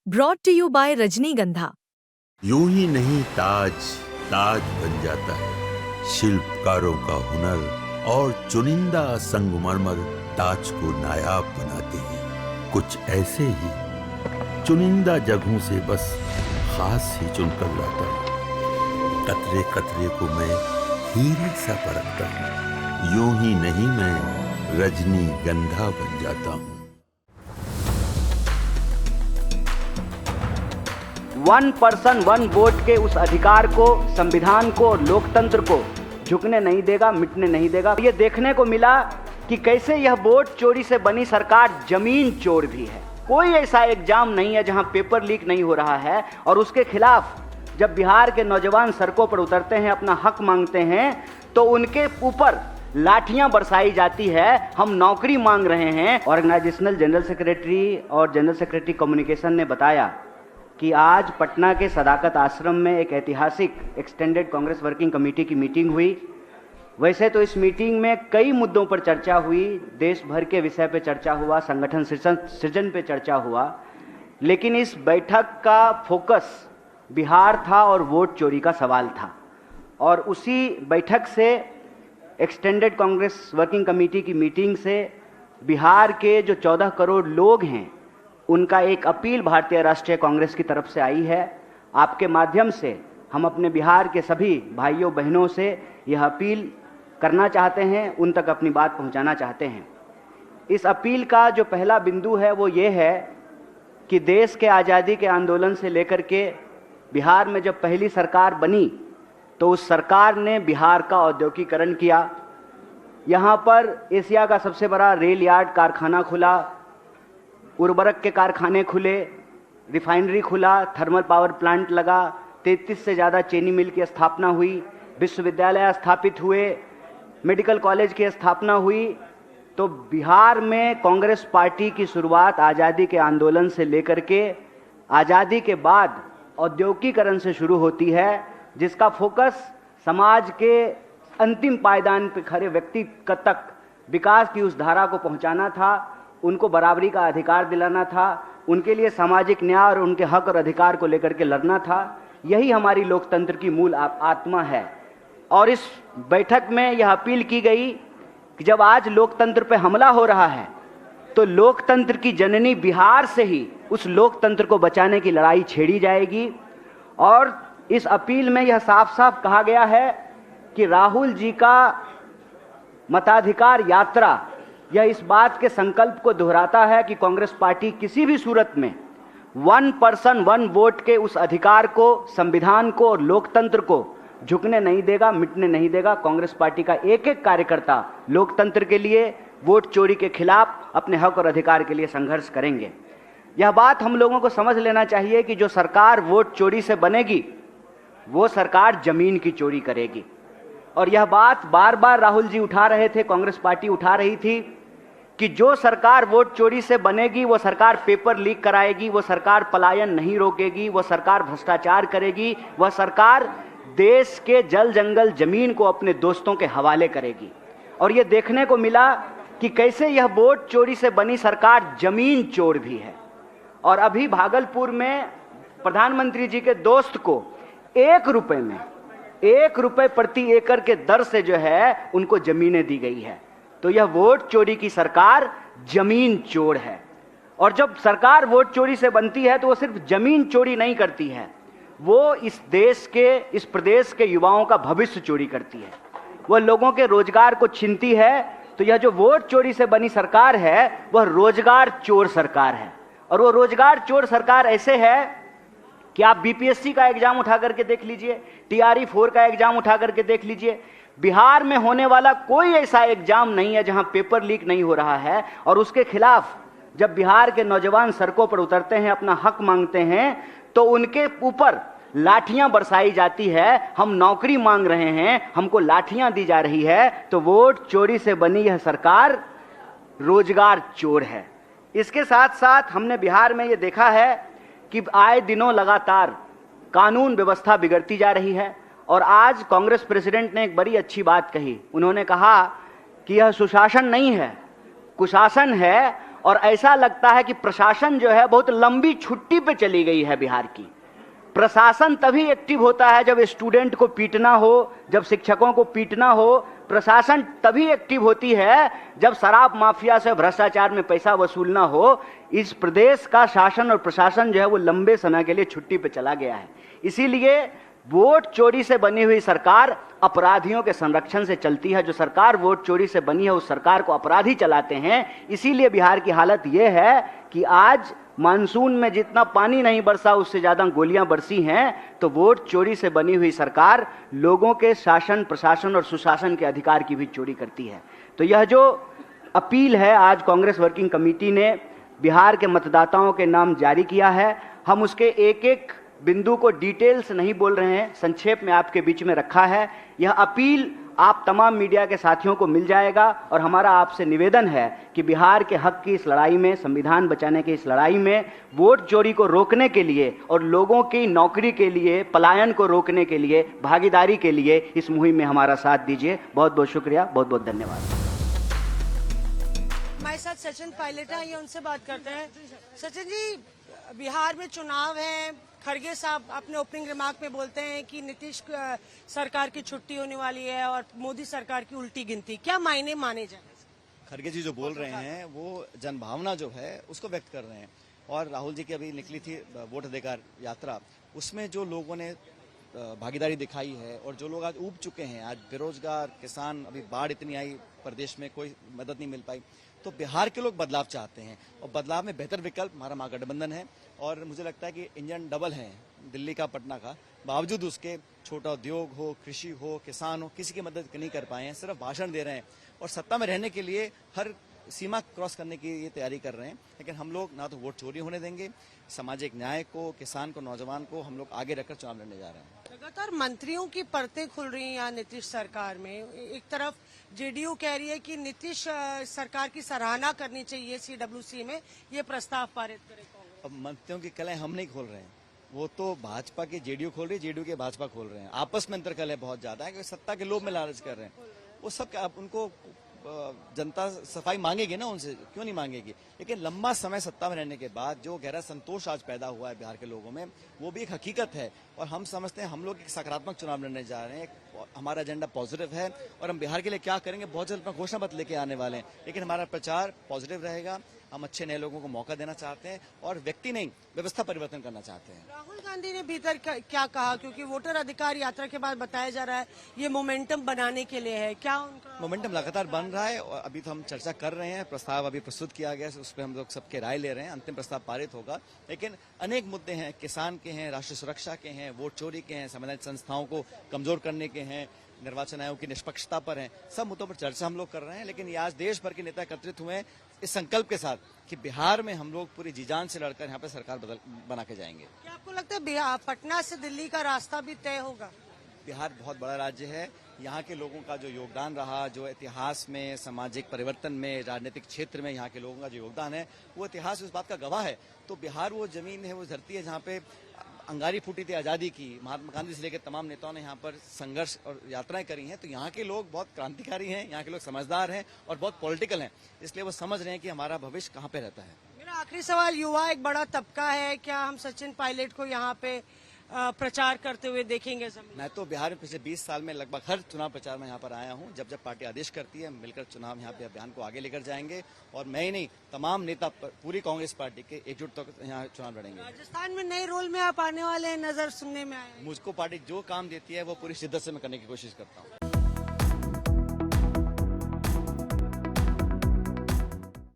Brought to you bye रजनीगंधा। यूं ही नहीं ताज ताज बन जाता है, शिल्पकारों का हुनर और चुनिंदा संगमरमर ताज को नायाब बनाते हैं। कुछ ऐसे ही चुनिंदा जगहों से बस खास ही चुनकर लाता हूँ। कतरे कतरे को मैं हीरे सा परखता हूँ। यूं ही नहीं मैं रजनीगंधा बन जाता हूँ। 1 पर्सन 1 वोट के उस अधिकार को, संविधान को और लोकतंत्र को झुकने नहीं देगा, मिटने नहीं देगा। ये देखने को मिला कि कैसे यह वोट चोरी से बनी सरकार जमीन चोर भी है। कोई ऐसा एग्जाम नहीं है जहां पेपर लीक नहीं हो रहा है, और उसके खिलाफ जब बिहार के नौजवान सड़कों पर उतरते हैं, अपना हक मांगते हैं, तो उनके ऊपर लाठियां बरसाई जाती है। हम नौकरी मांग रहे हैं। ऑर्गेनाइजेशनल जनरल सेक्रेटरी और जनरल सेक्रेटरी कम्युनिकेशन ने बताया कि आज पटना के सदाकत आश्रम में एक ऐतिहासिक एक्सटेंडेड कांग्रेस वर्किंग कमेटी की मीटिंग हुई। वैसे तो इस मीटिंग में कई मुद्दों पर चर्चा हुई, देश भर के विषय पर चर्चा हुआ, संगठन सृजन पे चर्चा हुआ, लेकिन इस बैठक का फोकस बिहार था और वोट चोरी का सवाल था। और उसी बैठक से, एक्सटेंडेड कांग्रेस वर्किंग कमेटी की मीटिंग से, बिहार के जो 14 करोड़ लोग हैं उनका एक अपील भारतीय राष्ट्रीय कांग्रेस की तरफ से आई है। आपके माध्यम से हम अपने बिहार के सभी भाइयों बहनों से यह अपील करना चाहते हैं, उन तक अपनी बात पहुंचाना चाहते हैं। इस अपील का जो पहला बिंदु है वो ये है कि देश के आज़ादी के आंदोलन से लेकर के बिहार में जब पहली सरकार बनी तो उस सरकार ने बिहार का औद्योगिकीकरण किया। यहाँ पर एशिया का सबसे बड़ा रेल यार्ड कारखाना खुला, उर्वरक के कारखाने खुले, रिफाइनरी खुला, थर्मल पावर प्लांट लगा, 33 से ज़्यादा चीनी मिल की स्थापना हुई, विश्वविद्यालय स्थापित हुए, मेडिकल कॉलेज की स्थापना हुई। तो बिहार में कांग्रेस पार्टी की शुरुआत आज़ादी के आंदोलन से लेकर के आज़ादी के बाद औद्योगिकीकरण से शुरू होती है, जिसका फोकस समाज के अंतिम पायदान पर खड़े व्यक्ति तक विकास की उस धारा को पहुंचाना था, उनको बराबरी का अधिकार दिलाना था, उनके लिए सामाजिक न्याय और उनके हक और अधिकार को लेकर के लड़ना था। यही हमारी लोकतंत्र की मूल आत्मा है। और इस बैठक में यह अपील की गई कि जब आज लोकतंत्र पे हमला हो रहा है तो लोकतंत्र की जननी बिहार से ही उस लोकतंत्र को बचाने की लड़ाई छेड़ी जाएगी। और इस अपील में यह साफ साफ कहा गया है कि राहुल जी का मताधिकार यात्रा यह इस बात के संकल्प को दोहराता है कि कांग्रेस पार्टी किसी भी सूरत में 1 पर्सन 1 वोट के उस अधिकार को, संविधान को और लोकतंत्र को झुकने नहीं देगा, मिटने नहीं देगा। कांग्रेस पार्टी का एक एक कार्यकर्ता लोकतंत्र के लिए, वोट चोरी के खिलाफ, अपने हक और अधिकार के लिए संघर्ष करेंगे। यह बात हम लोगों को समझ लेना चाहिए कि जो सरकार वोट चोरी से बनेगी वो सरकार जमीन की चोरी करेगी। और यह बात बार बार राहुल जी उठा रहे थे, कांग्रेस पार्टी उठा रही थी कि जो सरकार वोट चोरी से बनेगी वो सरकार पेपर लीक कराएगी, वो सरकार पलायन नहीं रोकेगी, वो सरकार भ्रष्टाचार करेगी, वह सरकार देश के जल जंगल जमीन को अपने दोस्तों के हवाले करेगी। और ये देखने को मिला कि कैसे यह वोट चोरी से बनी सरकार जमीन चोर भी है। और अभी भागलपुर में प्रधानमंत्री जी के दोस्त को 1 रुपए में 1 रुपए प्रति एकड़ के दर से जो है उनको जमीनें दी गई है। तो यह वोट चोरी की सरकार जमीन चोर है। और जब सरकार वोट चोरी से बनती है तो वो सिर्फ जमीन चोरी नहीं करती है, वो इस देश के, इस प्रदेश के युवाओं का भविष्य चोरी करती है, वह लोगों के रोजगार को छीनती है। तो यह जो वोट चोरी से बनी सरकार है वह रोजगार चोर सरकार है। और वो रोजगार चोर सरकार ऐसे है कि आप बीपीएससी का एग्जाम उठा करके देख लीजिए, टीआरई 4 का एग्जाम उठा करके देख लीजिए, बिहार में होने वाला कोई ऐसा एग्जाम नहीं है जहां पेपर लीक नहीं हो रहा है। और उसके खिलाफ जब बिहार के नौजवान सड़कों पर उतरते हैं, अपना हक मांगते हैं, तो उनके ऊपर लाठियां बरसाई जाती है। हम नौकरी मांग रहे हैं, हमको लाठियां दी जा रही है। तो वोट चोरी से बनी यह सरकार रोजगार चोर है। इसके साथ साथ हमने बिहार में यह देखा है कि आए दिनों लगातार कानून व्यवस्था बिगड़ती जा रही है। और आज कांग्रेस प्रेसिडेंट ने एक बड़ी अच्छी बात कही। उन्होंने कहा कि यह सुशासन नहीं है, कुशासन है। और ऐसा लगता है कि प्रशासन जो है बहुत लंबी छुट्टी पे चली गई है बिहार की। प्रशासन तभी एक्टिव होता है जब स्टूडेंट को पीटना हो, जब शिक्षकों को पीटना हो। प्रशासन तभी एक्टिव होती है जब शराब माफिया से भ्रष्टाचार में पैसा वसूलना हो। इस प्रदेश का शासन और प्रशासन जो है वो लंबे समय के लिए छुट्टी पे चला गया है। इसीलिए वोट चोरी से बनी हुई सरकार अपराधियों के संरक्षण से चलती है। जो सरकार वोट चोरी से बनी है उस सरकार को अपराधी चलाते हैं। इसीलिए बिहार की हालत यह है कि आज मानसून में जितना पानी नहीं बरसा उससे ज्यादा गोलियां बरसी हैं। तो वोट चोरी से बनी हुई सरकार लोगों के शासन, प्रशासन और सुशासन के अधिकार की भी चोरी करती है। तो यह जो अपील है आज कांग्रेस वर्किंग कमेटी ने बिहार के मतदाताओं के नाम जारी किया है, हम उसके एक एक बिंदु को डिटेल्स नहीं बोल रहे हैं, संक्षेप में आपके बीच में रखा है। यह अपील आप तमाम मीडिया के साथियों को मिल जाएगा और हमारा आपसे निवेदन है कि बिहार के हक की इस लड़ाई में, संविधान बचाने की इस लड़ाई में वोट चोरी को रोकने के लिए और लोगों की नौकरी के लिए, पलायन को रोकने के लिए, भागीदारी के लिए इस मुहिम में हमारा साथ दीजिए। बहुत बहुत शुक्रिया, बहुत बहुत धन्यवाद। हमारे साथ सचिन पायलट हैं, ये उनसे बात करते हैं। सचिन जी, बिहार में चुनाव है, खड़गे साहब अपने ओपनिंग रिमार्क में बोलते हैं कि नीतीश सरकार की छुट्टी होने वाली है और मोदी सरकार की उल्टी गिनती, क्या मायने माने जाए? खड़गे जी जो बोल रहे हैं वो जनभावना जो है उसको व्यक्त कर रहे हैं। और राहुल जी की अभी निकली थी वोट अधिकार यात्रा, उसमें जो लोगों ने भागीदारी दिखाई है और जो लोग आज ऊब चुके हैं, आज बेरोजगार किसान, अभी बाढ़ इतनी आई प्रदेश में, कोई मदद नहीं मिल पाई, तो बिहार के लोग बदलाव चाहते हैं और बदलाव में बेहतर विकल्प हमारा महागठबंधन है। और मुझे लगता है कि इंजन डबल है दिल्ली का, पटना का, बावजूद उसके छोटा उद्योग हो, कृषि हो, किसान हो, किसी की मदद नहीं कर पाए हैं, सिर्फ भाषण दे रहे हैं और सत्ता में रहने के लिए हर सीमा क्रॉस करने की ये तैयारी कर रहे हैं। लेकिन हम लोग ना तो वोट चोरी होने देंगे, सामाजिक न्याय को, किसान को, नौजवान को हम लोग आगे रखकर चुनाव लड़ने जा रहे हैं। लगातार मंत्रियों की परतें खुल रही हैं यहाँ नीतीश सरकार में। एक तरफ जेडीयू कह रही है कि नीतीश सरकार की सराहना करनी चाहिए, सीडब्ल्यूसी में ये प्रस्ताव पारित करे। अब मंत्रियों की कलें हम नहीं खोल रहे हैं, वो तो भाजपा के जेडीयू खोल रही है, जेडीयू के भाजपा खोल रहे हैं। आपस में अंतर कलें बहुत ज्यादा है क्योंकि सत्ता के लोभ में लालच कर रहे हैं। वो सब उनको जनता सफाई मांगेगी ना, उनसे क्यों नहीं मांगेगी। लेकिन लंबा समय सत्ता में रहने के बाद जो गहरा संतोष आज पैदा हुआ है बिहार के लोगों में, वो भी एक हकीकत है। और हम समझते हैं हम लोग एक सकारात्मक चुनाव लड़ने जा रहे हैं, हमारा एजेंडा पॉजिटिव है और हम बिहार के लिए क्या करेंगे बहुत जल्द अपना घोषणा पत्र लेके आने वाले हैं। लेकिन हमारा प्रचार पॉजिटिव रहेगा, हम अच्छे नए लोगों को मौका देना चाहते हैं और व्यक्ति नहीं व्यवस्था परिवर्तन करना चाहते हैं। राहुल गांधी ने भीतर क्या कहा, क्योंकि वोटर अधिकार यात्रा के बाद बताया जा रहा है ये मोमेंटम बनाने के लिए है, क्या उनका मोमेंटम लगातार बन रहा है और अभी तो हम चर्चा कर रहे हैं, प्रस्ताव अभी प्रस्तुत किया गया है, उस पर हम लोग सबके राय ले रहे हैं, अंतिम प्रस्ताव पारित होगा। लेकिन अनेक मुद्दे हैं, किसान के हैं, राष्ट्रीय सुरक्षा के हैं, वोट चोरी के हैं, संवैधानिक संस्थाओं को कमजोर करने के हैं, निर्वाचन आयोग की निष्पक्षता पर है, सब मुद्दों पर चर्चा हम लोग कर रहे हैं। लेकिन ये आज देश भर के नेता एकत्रित हुए हैं इस संकल्प के साथ कि बिहार में हम लोग पूरी जी जान से लड़कर यहाँ पे सरकार बना के जाएंगे। क्या आपको लगता है बिहार पटना से दिल्ली का रास्ता भी तय होगा? बिहार बहुत बड़ा राज्य है, यहाँ के लोगों का जो योगदान रहा, जो इतिहास में, सामाजिक परिवर्तन में, राजनीतिक क्षेत्र में यहाँ के लोगों का जो योगदान है, वो इतिहास उस बात का गवाह है। तो बिहार वो जमीन है, वो धरती है जहाँ पे अंगारी फूटी थी आज़ादी की, महात्मा गांधी से लेकर तमाम नेताओं ने यहाँ पर संघर्ष और यात्राएं करी हैं। तो यहाँ के लोग बहुत क्रांतिकारी हैं, यहाँ के लोग समझदार हैं और बहुत पॉलिटिकल हैं, इसलिए वो समझ रहे हैं कि हमारा भविष्य कहाँ पे रहता है। मेरा आखिरी सवाल, युवा एक बड़ा तबका है, क्या हम सचिन पायलट को यहाँ पे प्रचार करते हुए देखेंगे? मैं तो बिहार में पिछले 20 साल में लगभग हर चुनाव प्रचार में यहाँ पर आया हूँ। जब जब पार्टी आदेश करती है मिलकर चुनाव यहाँ पे अभियान को आगे लेकर जाएंगे और मैं ही नहीं, तमाम नेता पूरी कांग्रेस पार्टी के एकजुट होकर यहाँ चुनाव लड़ेंगे। राजस्थान में नए रोल में आप आने वाले हैं, नजर सुनने में आए। मुझको पार्टी जो काम देती है वो पूरी शिद्दत से मैं करने की कोशिश करता हूँ।